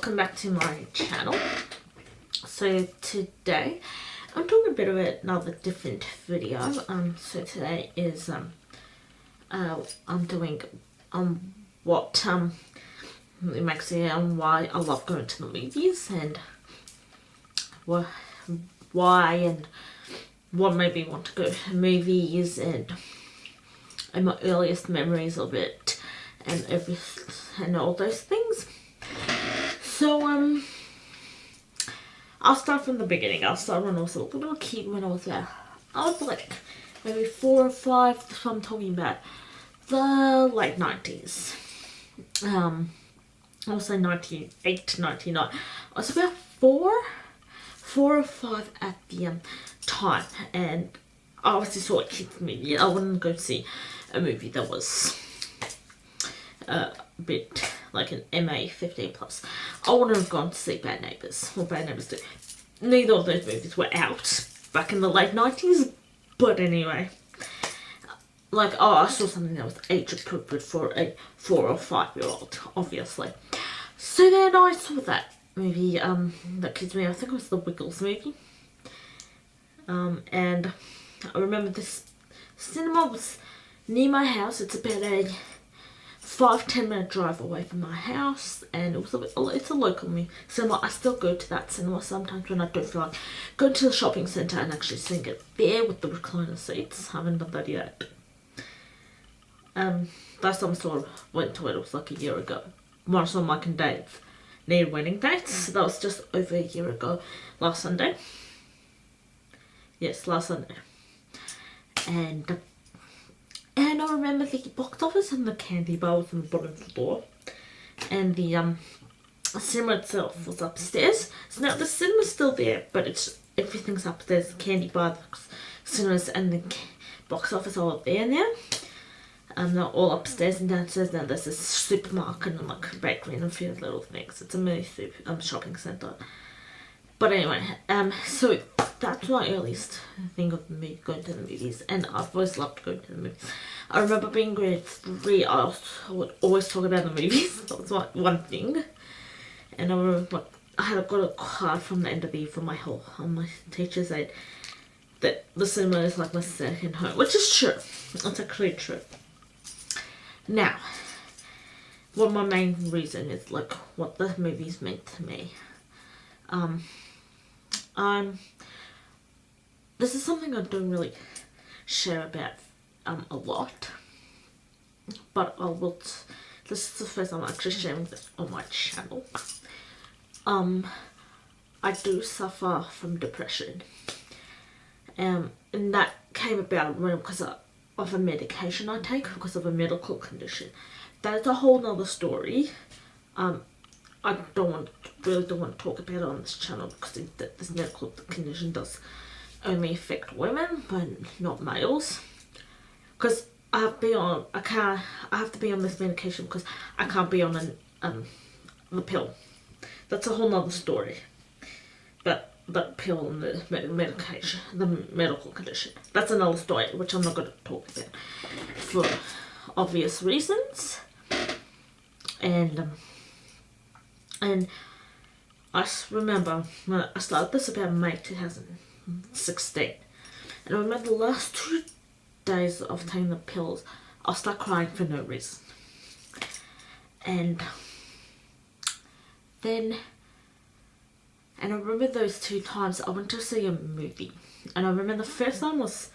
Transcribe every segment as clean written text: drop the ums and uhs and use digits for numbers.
welcome back to my channel. So today I'm doing a bit of another different video. So today is I'm doing what makes me why I love going to the movies and why and what made me want to go to movies and my earliest memories of it and all those things. So I'll start from the beginning. I'll start when I was a little kid. When I was like maybe 4 or 5. So I'm talking about the late 90s. I'll say 98 to 99. I was about 4 or 5 at the time, and I obviously saw a kids movie. I wouldn't go see a movie that was a bit like an MA 15+. I wouldn't have gone to see Bad Neighbours or Bad Neighbours 2. Neither of those movies were out back in the late 90s, but anyway. Like, I saw something that was age appropriate for a 4 or 5-year-old, obviously. So then I saw that movie, that kids movie. I think it was the Wiggles movie. And I remember this cinema was near my house. It's about a 5-10 minute drive away from my house, and it's a local cinema. I still go to that cinema sometimes when I don't feel like going to the shopping centre and actually seeing it there with the recliner seats. I haven't done that yet. Last time I sort of went to it was like a year ago. When I saw Mike and Dave near wedding dates. So that was just over a year ago. Last Sunday. Yes, last Sunday. And I remember the box office and the candy bar was on the bottom floor. And the cinema itself was upstairs. So now the cinema's still there, but everything's upstairs. The candy bar, the cinemas and the box office are all there now. They're all upstairs and downstairs. Now there's a supermarket and like a bakery and a few little things. It's a mini shopping centre. But anyway, so that's my earliest thing of me going to the movies, and I've always loved going to the movies. I remember being grade 3, I would always talk about the movies. That was one thing. And I remember I got a card from the end of the year from my teacher said that the cinema is like my second home, which is true. It's actually true. Now, what my main reason is, like, what the movies meant to me. This is something I don't really share about a lot, but I will. This is the first time I'm actually sharing this on my channel. I do suffer from depression, and that came about because of a medication I take because of a medical condition. That is a whole nother story. I really don't want to talk about it on this channel because this medical condition does only affect women but not males. Because I have to be on this medication because I can't be on the pill. That's a whole nother story. But the pill and the medication, the medical condition, that's another story which I'm not going to talk about for obvious reasons. And I remember when I started this about May 2016, and I remember the last 2 days of taking the pills, I'll start crying for no reason. And I remember those 2 times I went to see a movie, and I remember the first time was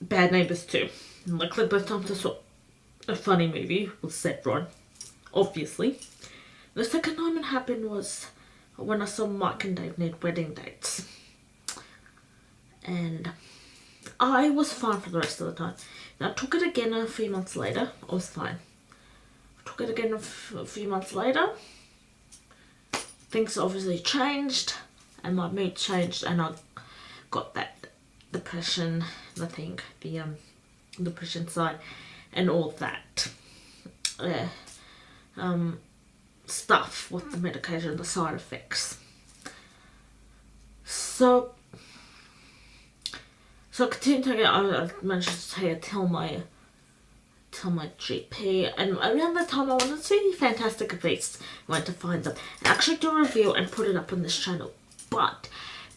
Bad Neighbours 2. And like both times I saw a funny movie with Seth Rogen, obviously. The second time it happened was when I saw Mike and Dave need wedding dates. And I was fine for the rest of the time. Now I took it again a few months later. I was fine. I took it again a few months later. Things obviously changed and my mood changed, and I got that depression, the depression side and all that stuff with the medication, the side effects. So I continued to I managed to take it till to my GP, and around that time I wanted to see Fantastic Beasts. I went to find them and actually do a review and put it up on this channel. But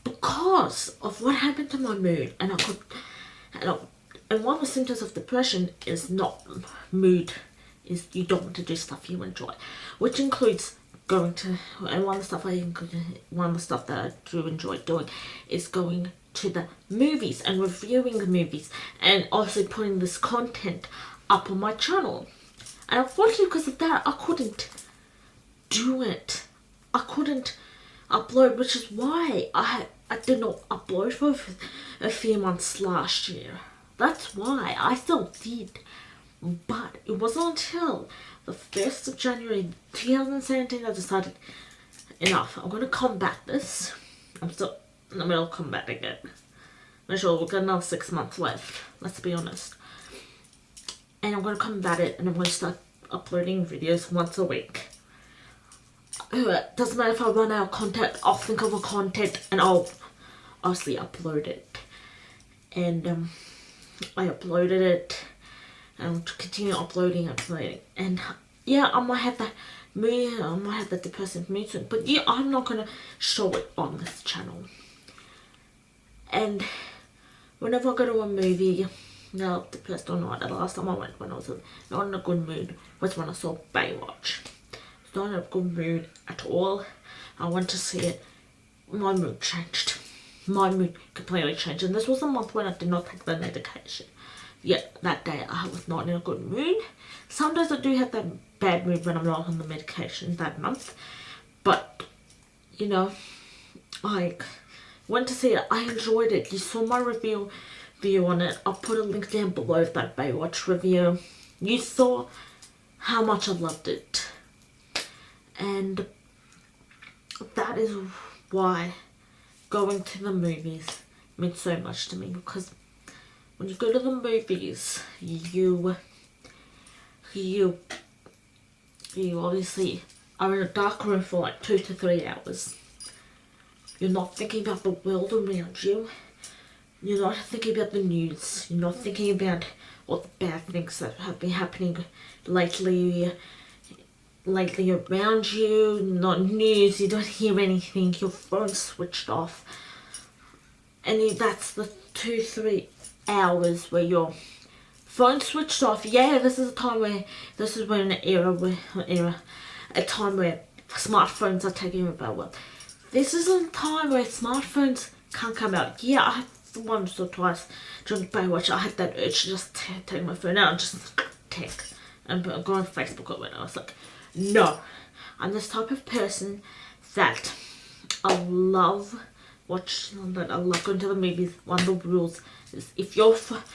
because of what happened to my mood, and one of the symptoms of depression is not mood, is you don't want to do stuff you enjoy, which includes going to, and one of the stuff that I do enjoy doing is going to the movies and reviewing the movies, and also putting this content up on my channel. And unfortunately, because of that, I couldn't do it. I couldn't upload, which is why I did not upload for a few months last year. That's why. I still did, but it wasn't until the 1st of January 2017 I decided, enough, I'm going to combat this. I'm still in the middle of combat again. I'm sure we've got another 6 months left, let's be honest. And I'm going to combat it, and I'm going to start uploading videos once a week. It doesn't matter if I run out of content, I'll think of a content and I'll obviously upload it. And I uploaded it, and I'll continue uploading. And yeah, I might have that mood, I might have that depressive mood swing, but yeah, I'm not going to show it on this channel. And whenever I go to a movie, depressed or not, the last time I went when I was not in a good mood was when I saw Baywatch. I was not in a good mood at all. I went to see it. My mood changed. My mood completely changed. And this was a month when I did not take the medication. Yet that day I was not in a good mood. Sometimes I do have that bad mood when I'm not on the medication that month. But, you know, I went to see it. I enjoyed it. You saw my review on it. I'll put a link down below that Baywatch review. You saw how much I loved it. And that is why going to the movies means so much to me, because when you go to the movies, you obviously are in a dark room for like 2 to 3 hours. You're not thinking about the world around you. You're not thinking about the news. You're not thinking about all the bad things that have been happening lately around you. Not news. You don't hear anything. Your phone's switched off. And that's the 2-3 hours where your phone switched off. Yeah, this is a time where a time where smartphones are taking over. Well, this is a time where smartphones can't come out. Yeah, I had once or twice during Baywatch, I had that urge to just take my phone out and just text and go on Facebook or whatever. I was like, no, I'm this type of person that I love watching, that I love going to the movies. One of the rules is if your phone's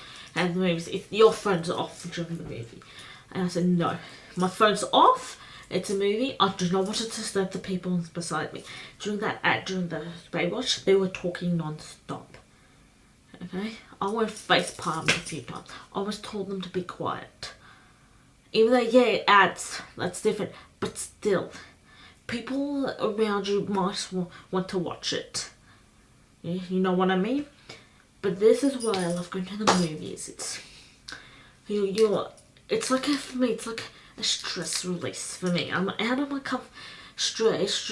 off during the movie. And I said, no, my phone's off. It's a movie. I do not want to disturb the people beside me. During the Baywatch, they were talking non-stop. Okay? I went face palmed a few times. I always told them to be quiet. Even though, yeah, it adds, that's different. But still, people around you might want to watch it. Yeah, you know what I mean? But this is why I love going to the movies. It's like for me, it's like a stress release for me. I'm out of my stress.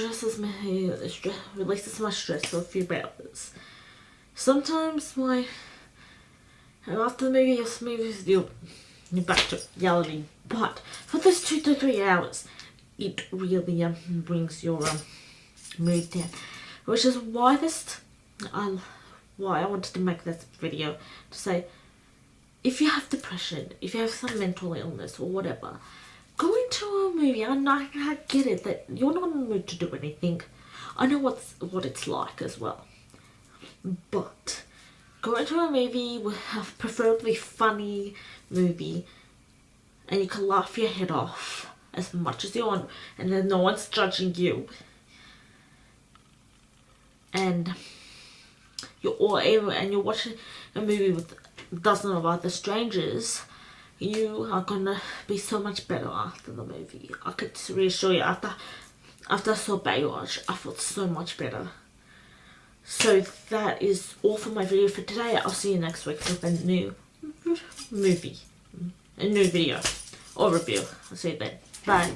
Releases my stress for a few hours. Sometimes after the movies, you're back to reality. But for those 2 to 3 hours, it really brings your mood down. Which is why why I wanted to make this video, to say, if you have depression, if you have some mental illness or whatever, go into a movie. I get it that you're not in the mood to do anything. I know what it's like as well. But go into a movie with a preferably funny movie, and you can laugh your head off as much as you want, and then no one's judging you. And you're watching a movie with dozens of other strangers, you are gonna be so much better after the movie. I could reassure you, after I saw Baywatch, I felt so much better. So that is all for my video for today. I'll see you next week with a new movie. a new video or review. I'll see you then. Bye.